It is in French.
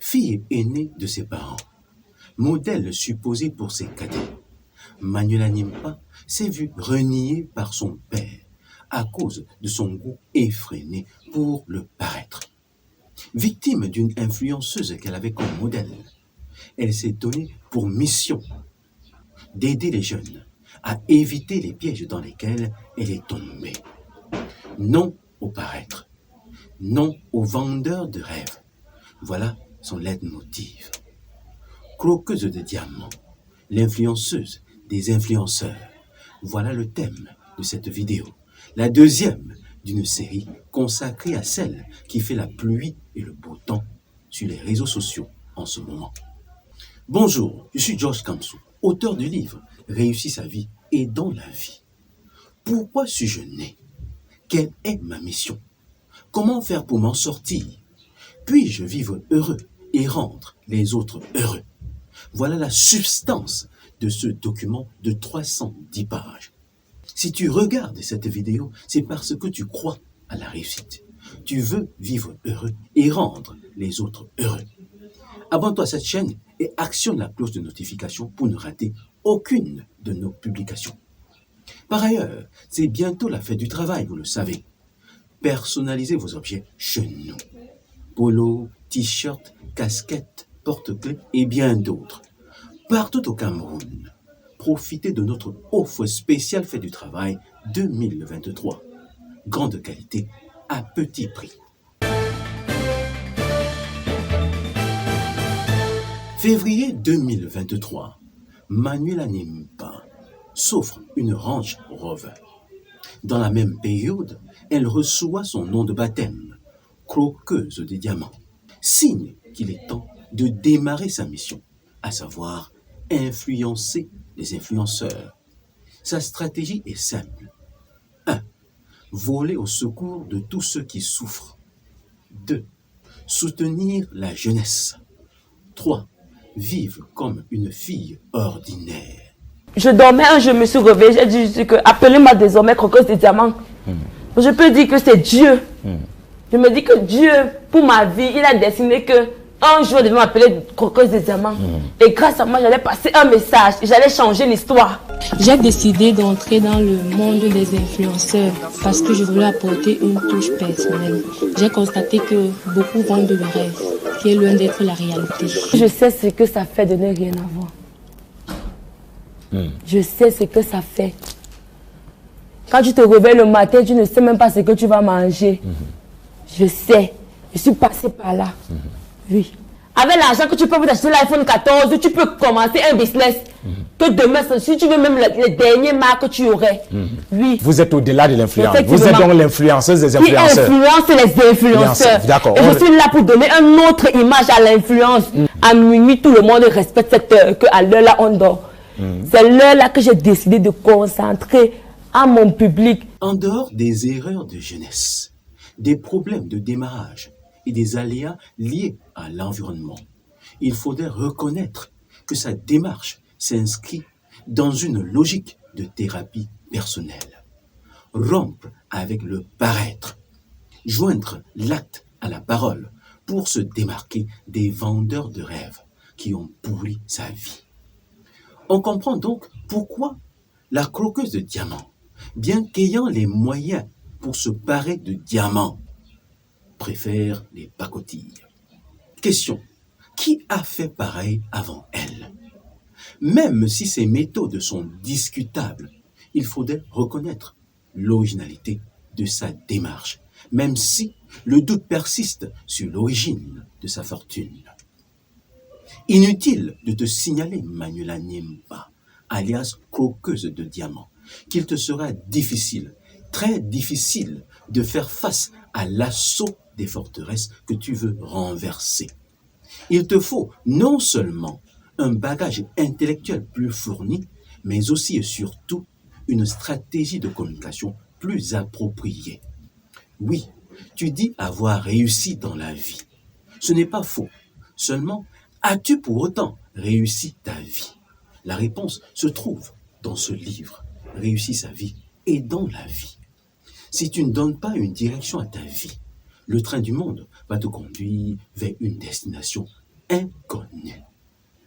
Fille aînée de ses parents, modèle supposé pour ses cadets, Manuela Nimpa s'est vue reniée par son père à cause de son goût effréné pour le paraître. Victime d'une influenceuse qu'elle avait comme modèle, elle s'est donnée pour mission d'aider les jeunes à éviter les pièges dans lesquels elle est tombée. Non au paraître, non aux vendeurs de rêves. Voilà son leitmotiv. Croqueuse de diamants, l'influenceuse des influenceurs. Voilà le thème de cette vidéo. La deuxième d'une série consacrée à celle qui fait la pluie et le beau temps sur les réseaux sociaux en ce moment. Bonjour, je suis George Kamsou, auteur du livre « Réussir sa vie et dans la vie ». Pourquoi suis-je né? Quelle est ma mission? Comment faire pour m'en sortir? Puis-je vivre heureux et rendre les autres heureux? Voilà la substance de ce document de 310 pages. Si tu regardes cette vidéo, c'est parce que tu crois à la réussite. Tu veux vivre heureux et rendre les autres heureux. Abonne-toi à cette chaîne et actionne la cloche de notification pour ne rater aucune de nos publications. Par ailleurs, c'est bientôt la fête du travail, vous le savez. Personnalisez vos objets chez nous. Polo, t-shirt, casquette, porte-clés et bien d'autres. Partout au Cameroun, profitez de notre offre spéciale fête du travail 2023. Grande qualité à petit prix. Février 2023, Manuela Nimpa s'offre une Range Rover. Dans la même période, elle reçoit son nom de baptême, croqueuse de diamants. Signe qu'il est temps de démarrer sa mission, à savoir influencer les influenceurs. Sa stratégie est simple. 1. Voler au secours de tous ceux qui souffrent. 2. Soutenir la jeunesse. 3. Vivre comme une fille ordinaire. Je dormais, je me suis réveillée, j'ai dit que appelez-moi désormais croqueuse de diamants. Je peux dire que c'est Dieu. Je me dis que Dieu, pour ma vie, il a destiné que un jour, il devait m'appeler croqueuse de diamants. Et grâce à moi, j'allais passer un message, j'allais changer l'histoire. J'ai décidé d'entrer dans le monde des influenceurs parce que je voulais apporter une touche personnelle. J'ai constaté que beaucoup vendent le rêve, qui est loin d'être la réalité. Je sais ce que ça fait de ne rien avoir. Je sais ce que ça fait. Quand tu te réveilles le matin, tu ne sais même pas ce que tu vas manger. Je sais. Je suis passée par là. Oui. Avec l'argent que tu peux t'acheter l'iPhone 14, tu peux commencer un business. Que demain, si tu veux même les dernières marques que tu aurais. Oui. Vous êtes au-delà de l'influence. Vous êtes donc l'influenceuse des influenceurs. Qui influence les influenceurs. D'accord. Et je suis là pour donner une autre image à l'influence. À minuit, tout le monde respecte cette heure, qu'à l'heure là, on dort. C'est l'heure là que j'ai décidé de concentrer à mon public. En dehors des erreurs de jeunesse, des problèmes de démarrage et des aléas liés à l'environnement, il faudrait reconnaître que sa démarche s'inscrit dans une logique de thérapie personnelle. Rompre avec le paraître, joindre l'acte à la parole pour se démarquer des vendeurs de rêves qui ont pourri sa vie. On comprend donc pourquoi la croqueuse de diamants, bien qu'ayant les moyens pour se parer de diamants, préfère les pacotilles. Question: qui a fait pareil avant elle? Même si ces méthodes sont discutables, il faudrait reconnaître l'originalité de sa démarche, même si le doute persiste sur l'origine de sa fortune. Inutile de te signaler, Manuela Nimpa, alias croqueuse de diamants, qu'il te sera difficile, très difficile, de faire face à l'assaut des forteresses que tu veux renverser. Il te faut non seulement un bagage intellectuel plus fourni, mais aussi et surtout une stratégie de communication plus appropriée. Oui, tu dis avoir réussi dans la vie. Ce n'est pas faux. Seulement, as-tu pour autant réussi ta vie? La réponse se trouve dans ce livre, Réussir sa vie et dans la vie. Si tu ne donnes pas une direction à ta vie, le train du monde va te conduire vers une destination inconnu.